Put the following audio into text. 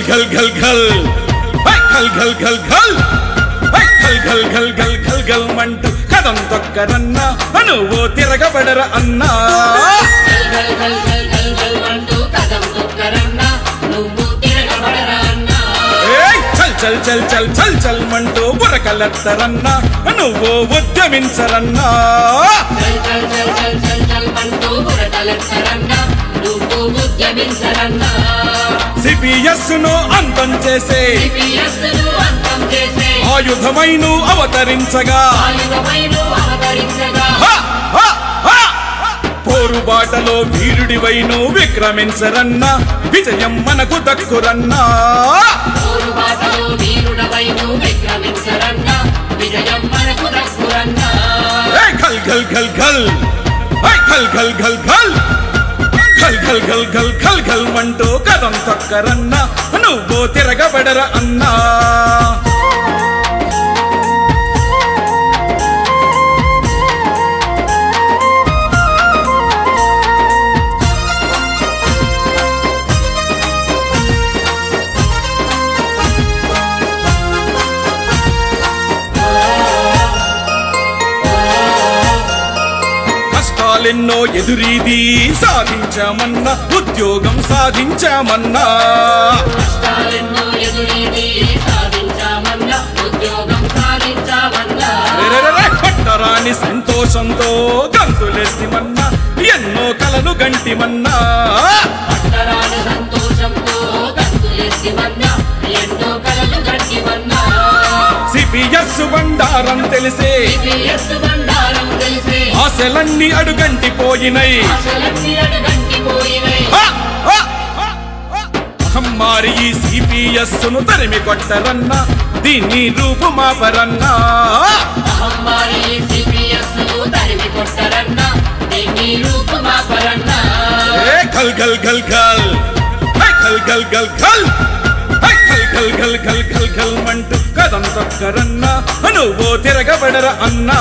ఘల్ ఘల్ ఘల్ ఘల్ ఘల్ ఘల్ ఘల్ ఘల్ ఘల్ ఘల్ ఘల్ ఘల్ ఘల్ మంటూ కదం తొక్కరన్నా నువ్వు తిరగబడర అన్నా చల్ చల్ చల్ చల్ చల్ మంటూ బురకలెత్తరన్నా నువ్వు ఉద్యమించరన్నా సిపిఎస్ ను అంతం చేసే ఆయుధమైన అవతరించగా పోరుబాటలో వీరుడివైను విక్రమించరన్నా విజయం మనకు దక్కురన్నా ఘల్ ఘల్ ఘల్ ఘల్ ఘల్ ఘల్ ఘల్ ఘల్ ఘల్ ఘల్ ఘల్ ఘల్ ఘల్ ఘల్ మంటూ కదం తొక్కరన్నా నువ్వు తిరగబడర అన్నా ఎన్నో ఎదురీది సాధించామన్నా ఉద్యోగం సాధించామన్నా పట్టరాని సంతోషంతో గంతులేసిమన్నా ఎన్నో కలలు గంటిమన్నా సిపిఎస్ బండారం తెలిసే ఆశలన్నీ అడుగంటిపోయినై అహమ్మారి ఈ సిపిఎస్ ను తరిమి కొట్టరన్నా దీన్ని రూపుమాపరన్నా ఘల్ ఘల్ ఘల్ ఘల్ ఘల్ ఘల్ ఘల్ ఘల్ ఘల్ ఘల్ ఘల్ ఘల్ ఘల్ మంటూ కదం తొక్కరన్నా నువ్వు తిరగబడర అన్నా